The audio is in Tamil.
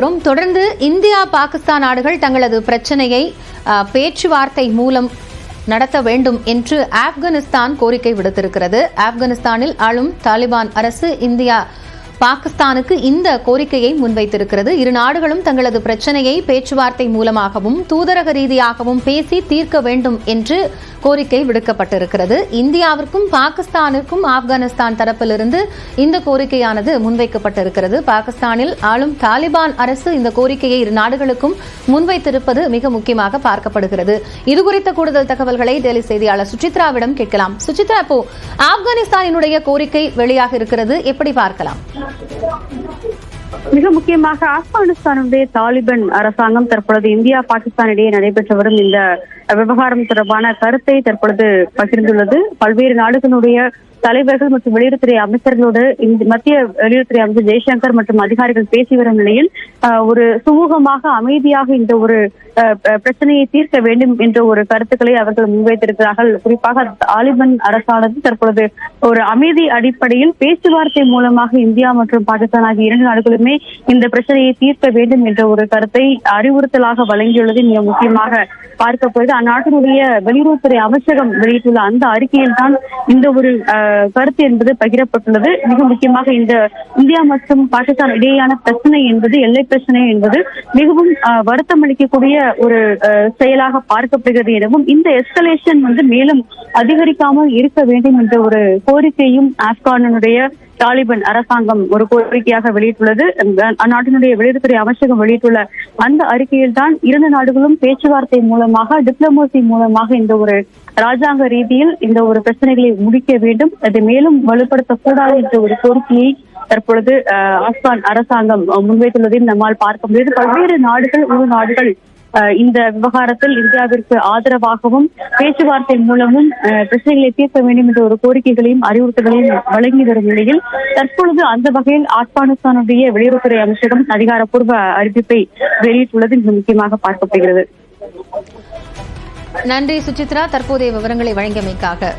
தொடர்ந்து இந்தியா பாகிஸ்தான் நாடுகள் தங்களது பிரச்சனையை பேச்சுவார்த்தை மூலம் நடத்த வேண்டும் என்று ஆப்கானிஸ்தான் கோரிக்கை விடுத்திருக்கிறது. ஆப்கானிஸ்தானில் ஆளும் தாலிபான் அரசு இந்தியா பாகிஸ்தானுக்கு இந்த கோரிக்கையை முன்வைத்திருக்கிறது. இரு நாடுகளும் தங்களது பிரச்சனையை பேச்சுவார்த்தை மூலமாகவும் தூதரக ரீதியாகவும் பேசி தீர்க்க வேண்டும் என்று கோரிக்கை விடுக்கப்பட்டிருக்கிறது. இந்தியாவிற்கும் பாகிஸ்தானுக்கும் ஆப்கானிஸ்தான் தரப்பிலிருந்து இந்த கோரிக்கையானது முன்வைக்கப்பட்டிருக்கிறது. பாகிஸ்தானில் ஆளும் தாலிபான் அரசு இந்த கோரிக்கையை இரு நாடுகளுக்கும் முன்வைத்திருப்பது மிக முக்கியமாக பார்க்கப்படுகிறது. இதுகுறித்த கூடுதல் தகவல்களை டெல்லி செய்தியாளர் சுசித்ராவிடம் கேட்கலாம். சுசித்ரா, இப்போ ஆப்கானிஸ்தானினுடைய கோரிக்கை வெளியாக இருக்கிறது, எப்படி பார்க்கலாம்? மிக முக்கியமாக ஆப்கானிஸ்தானுடைய தாலிபான் அரசாங்கம் தற்பொழுது இந்தியா பாகிஸ்தான் இடையே நடைபெற்று வரும் இந்த விவகாரம் தொடர்பான கருத்தை தற்பொழுது பகிர்ந்துள்ளது. பல்வேறு நாடுகளுடைய தலைவர்கள் மற்றும் வெளியுறவுத்துறை அமைச்சர்களோடு மத்திய வெளியுறவுத்துறை அமைச்சர் ஜெய்சங்கர் மற்றும் அதிகாரிகள் பேசி வரும் நிலையில் ஒரு சுமூகமாக அமைதியாக இந்த ஒரு பிரச்சனையை தீர்க்க வேண்டும் என்ற ஒரு கருத்துக்களை அவர்கள் முன்வைத்திருக்கிறார்கள். குறிப்பாக தாலிபான் அரசானது தற்பொழுது ஒரு அமைதி அடிப்படையில் பேச்சுவார்த்தை மூலமாக இந்தியா மற்றும் பாகிஸ்தான் ஆகிய இரண்டு நாடுகளுமே இந்த பிரச்சனையை தீர்க்க வேண்டும் என்ற ஒரு கருத்தை அறிவுறுத்தலாக வழங்கியுள்ளது மிக முக்கியமாக பார்க்கப்படுது. அந்நாட்டினுடைய வெளியுறவுத்துறை அமைச்சகம் வெளியிட்டுள்ள அந்த அறிக்கையில் தான் இந்த ஒரு கருத்து என்பது பகிரப்பட்டுள்ளது. மிக முக்கியமாக இந்த இந்தியா மற்றும் பாகிஸ்தான் இடையேயான பிரச்சனை என்பது எல்லை பிரச்சனை என்பது மிகவும் வருத்தம் அளிக்கக்கூடிய ஒரு செயலாக பார்க்கப்படுகிறது எனவும் இந்த எஸ்கலேஷன் மேலும் அதிகரிக்காமல் இருக்க வேண்டும் என்ற ஒரு கோரிக்கையும் ஆப்கானுடைய தாலிபான் அரசாங்கம் ஒரு கோரிக்கையாக வெளியிட்டுள்ளது. அந்நாட்டினுடைய வெளியுறவுத்துறை அமைச்சகம் வெளியிட்டுள்ள அந்த அறிக்கையில் தான் இரண்டு நாடுகளும் பேச்சுவார்த்தை மூலமாக டிப்ளமசி மூலமாக இந்த ஒரு ராஜாங்க ரீதியில் இந்த ஒரு பிரச்சனைகளை முடிக்க வேண்டும், அதை மேலும் வலுப்படுத்தக்கூடாது என்ற ஒரு கோரிக்கையை தற்பொழுது ஆப்கான் அரசாங்கம் முன்வைத்துள்ளதையும் நம்மால் பார்க்க முடியாது. பல்வேறு நாடுகள் உள் நாடுகள் இந்த விவகாரத்தில் இந்தியாவிற்கு ஆதரவாகவும் பேச்சுவார்த்தை மூலமும் பிரச்சனைகளை தீர்க்க வேண்டும் என்ற ஒரு கோரிக்கைகளையும் அறிவுறுத்தல்களையும் வழங்கி வரும் நிலையில் தற்பொழுது அந்த வகையில் ஆப்கானிஸ்தானுடைய வெளியுறவுத்துறை அமைச்சகம் அதிகாரப்பூர்வ அறிவிப்பை வெளியிட்டுள்ளது மிக முக்கியமாக பார்க்கப்படுகிறது. நன்றி சுசித்ரா, தற்போதைய விவரங்களை வழங்கியமைக்காக.